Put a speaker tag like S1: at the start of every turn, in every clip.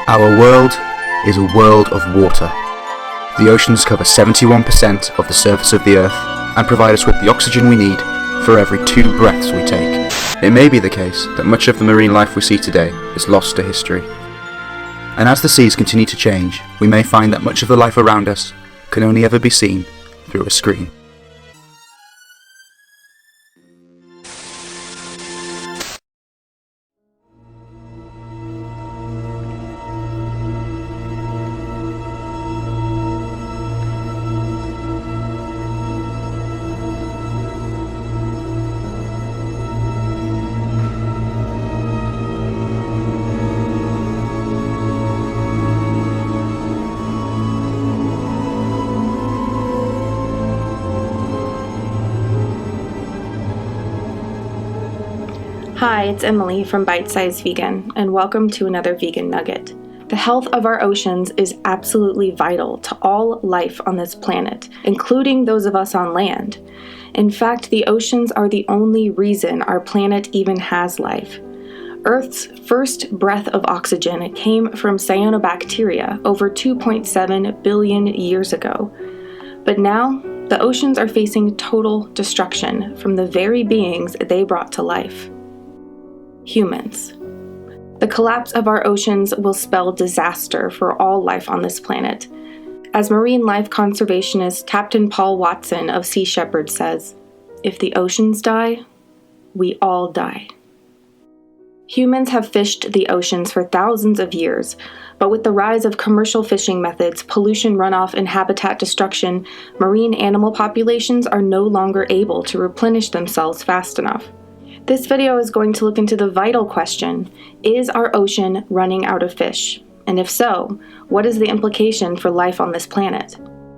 S1: Our world is a world of water. The oceans cover 71% of the surface of the Earth and provide us with the oxygen we need for every 2 breaths we take. It may be the case that much of the marine life we see today is lost to history. And as the seas continue to change, we may find that much of the life around us can only ever be seen through a screen.
S2: Hi, it's Emily from Bite Size Vegan, and welcome to another Vegan Nugget. The health of our oceans is absolutely vital to all life on this planet, including those of us on land. In fact, the oceans are the only reason our planet even has life. Earth's first breath of oxygen came from cyanobacteria over 2.7 billion years ago. But now, the oceans are facing total destruction from the very beings they brought to life. Humans. The collapse of our oceans will spell disaster for all life on this planet. As marine life conservationist Captain Paul Watson of Sea Shepherd says, "If the oceans die, we all die." Humans have fished the oceans for thousands of years, but with the rise of commercial fishing methods, pollution runoff, and habitat destruction, marine animal populations are no longer able to replenish themselves fast enough. This video is going to look into the vital question, is our ocean running out of fish? And if so, what is the implication for life on this planet?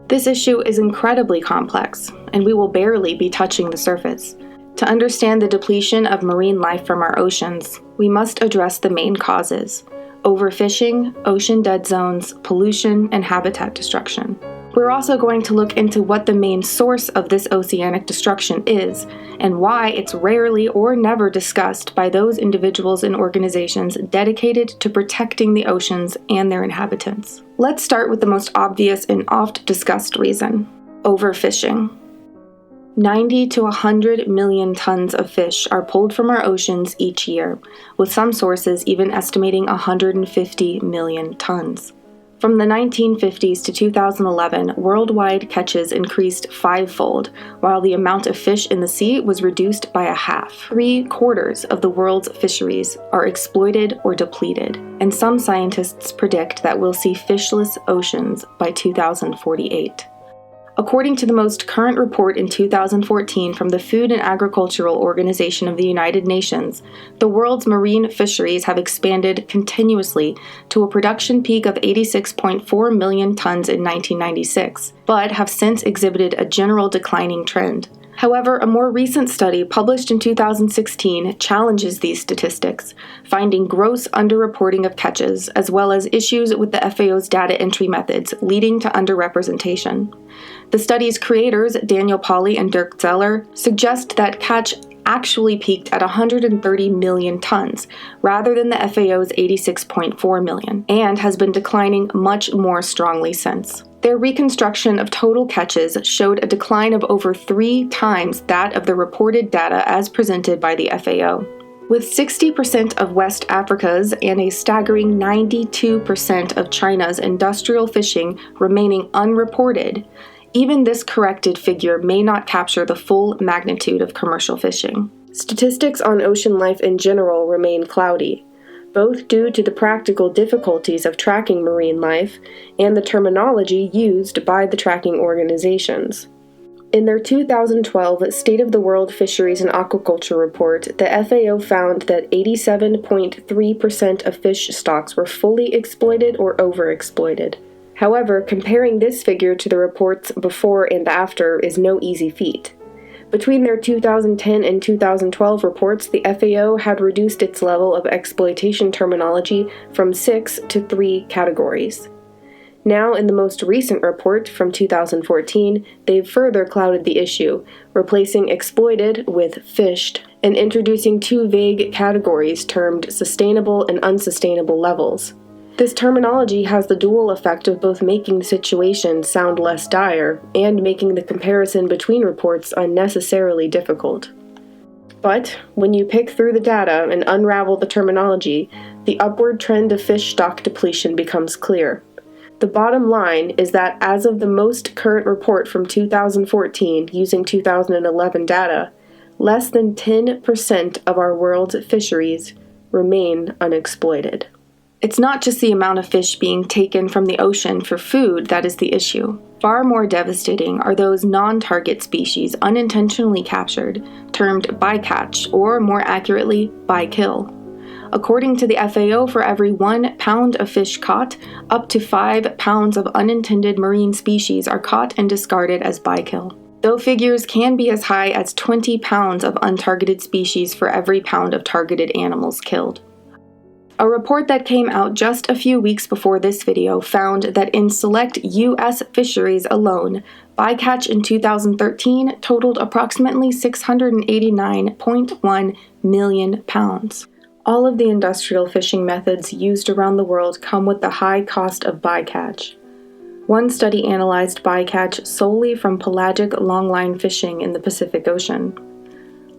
S2: This issue is incredibly complex, and we will barely be touching the surface. To understand the depletion of marine life from our oceans, we must address the main causes: overfishing, ocean dead zones, pollution, and habitat destruction. We're also going to look into what the main source of this oceanic destruction is, and why it's rarely or never discussed by those individuals and organizations dedicated to protecting the oceans and their inhabitants. Let's start with the most obvious and oft discussed reason: overfishing. 90 to 100 million tons of fish are pulled from our oceans each year, with some sources even estimating 150 million tons. From the 1950s to 2011, worldwide catches increased 5-fold, while the amount of fish in the sea was reduced by a half. 3/4 of the world's fisheries are exploited or depleted, and some scientists predict that we'll see fishless oceans by 2048. According to the most current report in 2014 from the Food and Agricultural Organization of the United Nations, the world's marine fisheries have expanded continuously to a production peak of 86.4 million tons in 1996, but have since exhibited a general declining trend. However, a more recent study published in 2016 challenges these statistics, finding gross underreporting of catches, as well as issues with the FAO's data entry methods, leading to underrepresentation. The study's creators, Daniel Pauly and Dirk Zeller, suggest that catch actually peaked at 130 million tons, rather than the FAO's 86.4 million, and has been declining much more strongly since. Their reconstruction of total catches showed a decline of over 3 times that of the reported data as presented by the FAO. With 60% of West Africa's and a staggering 92% of China's industrial fishing remaining unreported, even this corrected figure may not capture the full magnitude of commercial fishing. Statistics on ocean life in general remain cloudy, both due to the practical difficulties of tracking marine life and the terminology used by the tracking organizations. In their 2012 State of the World Fisheries and Aquaculture report, the FAO found that 87.3% of fish stocks were fully exploited or overexploited. However, comparing this figure to the reports before and after is no easy feat. Between their 2010 and 2012 reports, the FAO had reduced its level of exploitation terminology from 6 to 3 categories. Now, in the most recent report from 2014, they've further clouded the issue, replacing exploited with fished, and introducing 2 vague categories termed sustainable and unsustainable levels. This terminology has the dual effect of both making the situation sound less dire and making the comparison between reports unnecessarily difficult. But when you pick through the data and unravel the terminology, the upward trend of fish stock depletion becomes clear. The bottom line is that as of the most current report from 2014 using 2011 data, less than 10% of our world's fisheries remain unexploited. It's not just the amount of fish being taken from the ocean for food that is the issue. Far more devastating are those non-target species unintentionally captured, termed bycatch, or more accurately, bykill. According to the FAO, for every 1 pound of fish caught, up to 5 pounds of unintended marine species are caught and discarded as bykill, though figures can be as high as 20 pounds of untargeted species for every pound of targeted animals killed. A report that came out just a few weeks before this video found that in select U.S. fisheries alone, bycatch in 2013 totaled approximately 689.1 million pounds. All of the industrial fishing methods used around the world come with the high cost of bycatch. One study analyzed bycatch solely from pelagic longline fishing in the Pacific Ocean.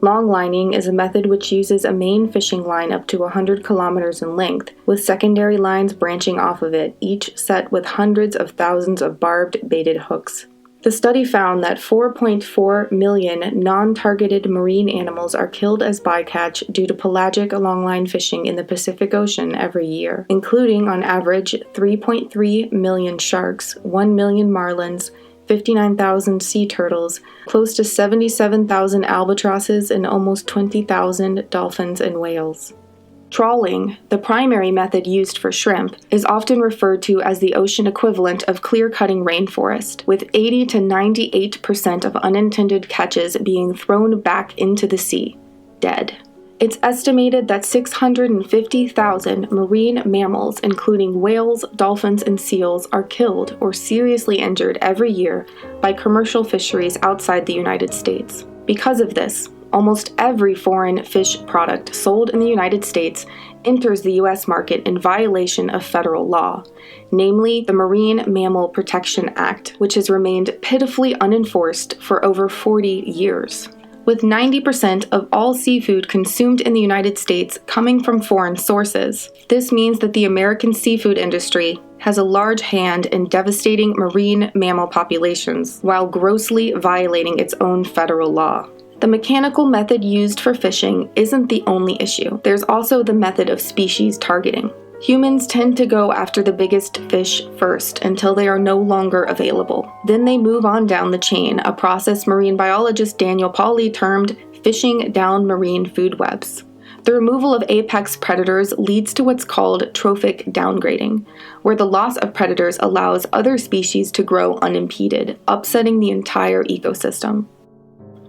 S2: Longlining is a method which uses a main fishing line up to 100 kilometers in length, with secondary lines branching off of it, each set with hundreds of thousands of barbed baited hooks. The study found that 4.4 million non-targeted marine animals are killed as bycatch due to pelagic longline fishing in the Pacific Ocean every year, including on average 3.3 million sharks, 1 million marlins, 59,000 sea turtles, close to 77,000 albatrosses, and almost 20,000 dolphins and whales. Trawling, the primary method used for shrimp, is often referred to as the ocean equivalent of clear-cutting rainforest, with 80 to 98% of unintended catches being thrown back into the sea, dead. It's estimated that 650,000 marine mammals, including whales, dolphins, and seals, are killed or seriously injured every year by commercial fisheries outside the United States. Because of this, almost every foreign fish product sold in the United States enters the U.S. market in violation of federal law, namely the Marine Mammal Protection Act, which has remained pitifully unenforced for over 40 years. With 90% of all seafood consumed in the United States coming from foreign sources, this means that the American seafood industry has a large hand in devastating marine mammal populations while grossly violating its own federal law. The mechanical method used for fishing isn't the only issue. There's also the method of species targeting. Humans tend to go after the biggest fish first until they are no longer available. Then they move on down the chain, a process marine biologist Daniel Pauly termed fishing down marine food webs. The removal of apex predators leads to what's called trophic downgrading, where the loss of predators allows other species to grow unimpeded, upsetting the entire ecosystem.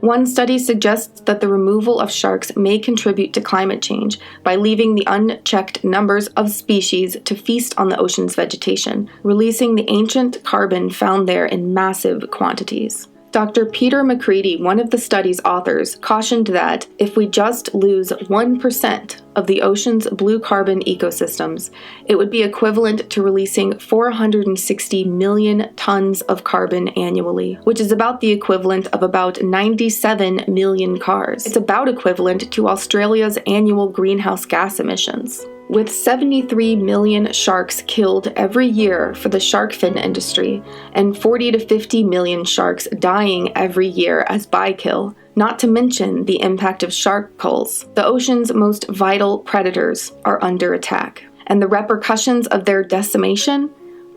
S2: One study suggests that the removal of sharks may contribute to climate change by leaving the unchecked numbers of species to feast on the ocean's vegetation, releasing the ancient carbon found there in massive quantities. Dr. Peter McCready, one of the study's authors, cautioned that if we just lose 1% of the ocean's blue carbon ecosystems, it would be equivalent to releasing 460 million tons of carbon annually, which is about the equivalent of about 97 million cars. It's about equivalent to Australia's annual greenhouse gas emissions. With 73 million sharks killed every year for the shark fin industry, and 40 to 50 million sharks dying every year as bykill, not to mention the impact of shark culls, the ocean's most vital predators are under attack, and the repercussions of their decimation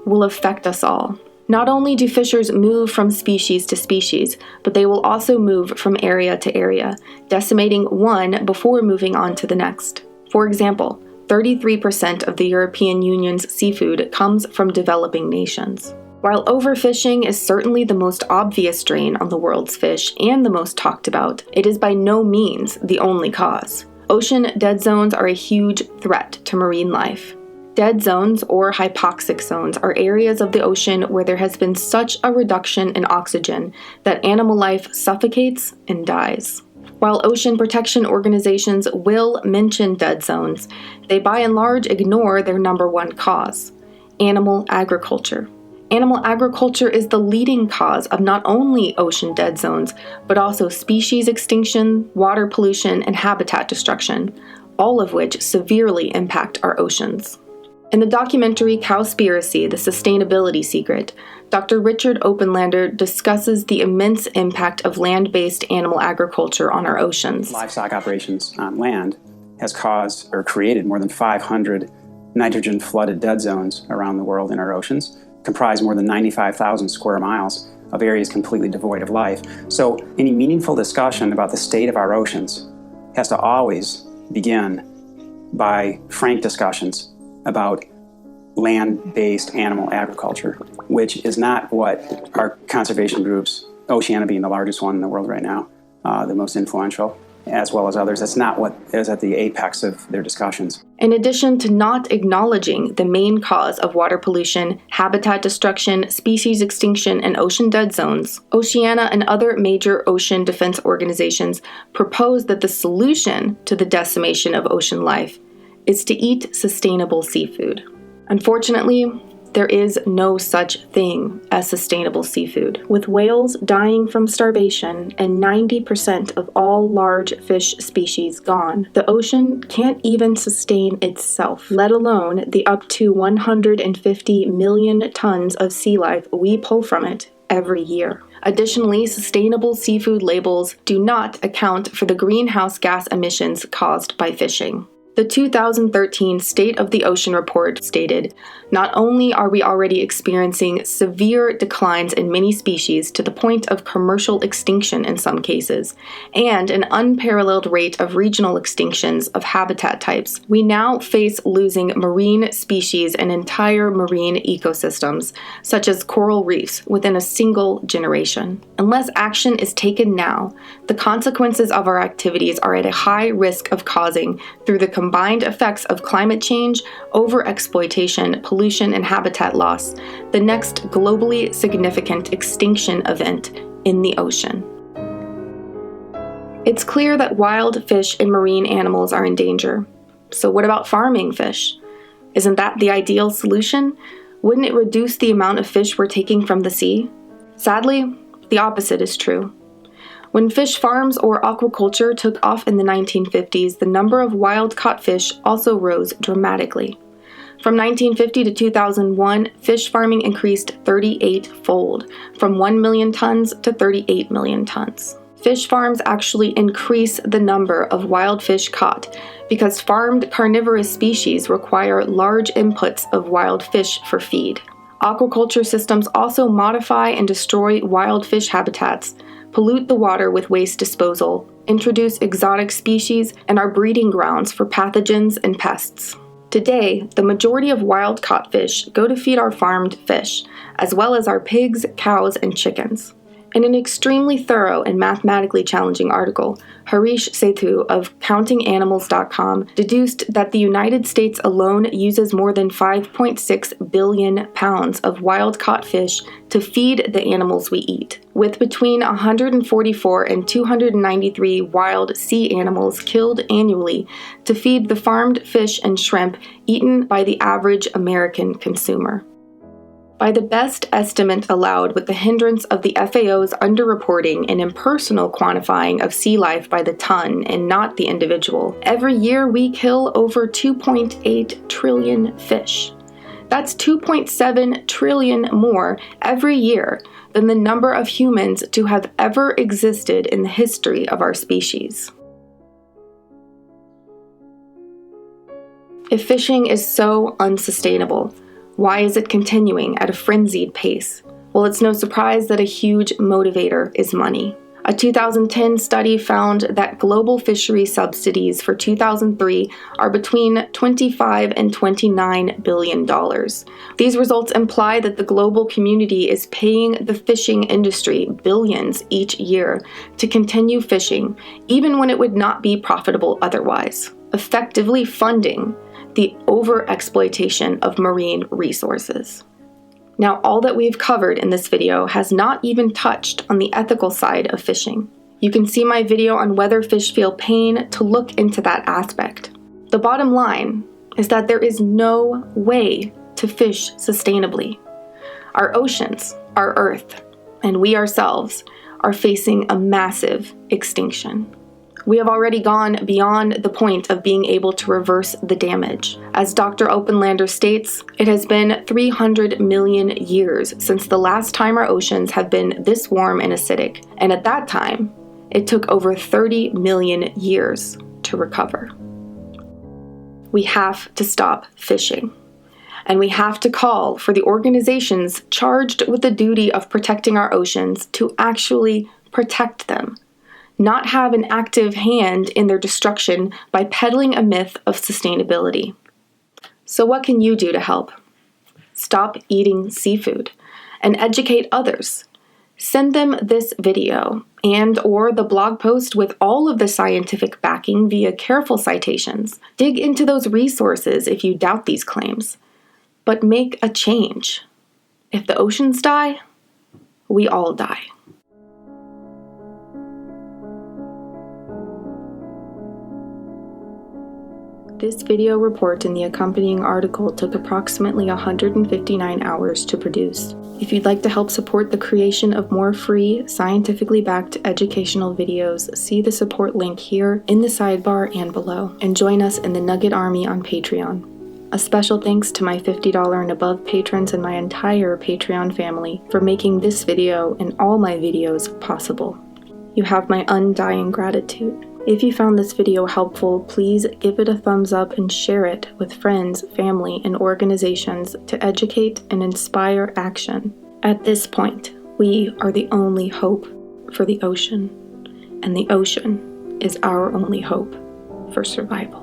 S2: will affect us all. Not only do fishers move from species to species, but they will also move from area to area, decimating one before moving on to the next. For example, 33% of the European Union's seafood comes from developing nations. While overfishing is certainly the most obvious drain on the world's fish and the most talked about, it is by no means the only cause. Ocean dead zones are a huge threat to marine life. Dead zones, or hypoxic zones, are areas of the ocean where there has been such a reduction in oxygen that animal life suffocates and dies. While ocean protection organizations will mention dead zones, they by and large ignore their number one cause: animal agriculture. Animal agriculture is the leading cause of not only ocean dead zones, but also species extinction, water pollution, and habitat destruction, all of which severely impact our oceans. In the documentary Cowspiracy: The Sustainability Secret, Dr. Richard Openlander discusses the immense impact of land-based animal agriculture on our oceans.
S3: Livestock operations on land has caused or created more than 500 nitrogen-flooded dead zones around the world in our oceans, comprise more than 95,000 square miles of areas completely devoid of life. So any meaningful discussion about the state of our oceans has to always begin by frank discussions about land-based animal agriculture, which is not what our conservation groups, Oceana being the largest one in the world right now, the most influential, as well as others, that's not what is at the apex of their discussions.
S2: In addition to not acknowledging the main cause of water pollution, habitat destruction, species extinction, and ocean dead zones, Oceana and other major ocean defense organizations propose that the solution to the decimation of ocean life is to eat sustainable seafood. Unfortunately, there is no such thing as sustainable seafood. With whales dying from starvation and 90% of all large fish species gone, the ocean can't even sustain itself, let alone the up to 150 million tons of sea life we pull from it every year. Additionally, sustainable seafood labels do not account for the greenhouse gas emissions caused by fishing. The 2013 State of the Ocean report stated, "Not only are we already experiencing severe declines in many species to the point of commercial extinction in some cases, and an unparalleled rate of regional extinctions of habitat types, we now face losing marine species and entire marine ecosystems, such as coral reefs, within a single generation. Unless action is taken now, the consequences of our activities are at a high risk of causing, through the combined effects of climate change, overexploitation, pollution, and habitat loss, the next globally significant extinction event in the ocean." It's clear that wild fish and marine animals are in danger. So what about farming fish? Isn't that the ideal solution? Wouldn't it reduce the amount of fish we're taking from the sea? Sadly, the opposite is true. When fish farms or aquaculture took off in the 1950s, the number of wild-caught fish also rose dramatically. From 1950 to 2001, fish farming increased 38-fold, from 1 million tons to 38 million tons. Fish farms actually increase the number of wild fish caught because farmed carnivorous species require large inputs of wild fish for feed. Aquaculture systems also modify and destroy wild fish habitats, pollute the water with waste disposal, introduce exotic species, and are breeding grounds for pathogens and pests. Today, the majority of wild-caught fish go to feed our farmed fish, as well as our pigs, cows, and chickens. In an extremely thorough and mathematically challenging article, Harish Sethu of CountingAnimals.com deduced that the United States alone uses more than 5.6 billion pounds of wild-caught fish to feed the animals we eat, with between 144 and 293 wild sea animals killed annually to feed the farmed fish and shrimp eaten by the average American consumer. By the best estimate allowed with the hindrance of the FAO's underreporting and impersonal quantifying of sea life by the ton and not the individual, every year we kill over 2.8 trillion fish. That's 2.7 trillion more every year than the number of humans to have ever existed in the history of our species. If fishing is so unsustainable, why is it continuing at a frenzied pace? Well, it's no surprise that a huge motivator is money. A 2010 study found that global fishery subsidies for 2003 are between $25 and $29 billion. These results imply that the global community is paying the fishing industry billions each year to continue fishing, even when it would not be profitable otherwise, effectively funding the overexploitation of marine resources. Now, all that we've covered in this video has not even touched on the ethical side of fishing. You can see my video on whether fish feel pain to look into that aspect. The bottom line is that there is no way to fish sustainably. Our oceans, our Earth, and we ourselves are facing a massive extinction. We have already gone beyond the point of being able to reverse the damage. As Dr. Oppenlander states, it has been 300 million years since the last time our oceans have been this warm and acidic, and at that time, it took over 30 million years to recover. We have to stop fishing, and we have to call for the organizations charged with the duty of protecting our oceans to actually protect them, not have an active hand in their destruction by peddling a myth of sustainability. So what can you do to help? Stop eating seafood and educate others. Send them this video and/or the blog post with all of the scientific backing via careful citations. Dig into those resources if you doubt these claims. But make a change. If the oceans die, we all die. This video report and the accompanying article took approximately 159 hours to produce. If you'd like to help support the creation of more free, scientifically backed educational videos, see the support link here in the sidebar and below, and join us in the Nugget Army on Patreon. A special thanks to my $50 and above patrons and my entire Patreon family for making this video and all my videos possible. You have my undying gratitude. If you found this video helpful, please give it a thumbs up and share it with friends, family, and organizations to educate and inspire action. At this point, we are the only hope for the ocean, and the ocean is our only hope for survival.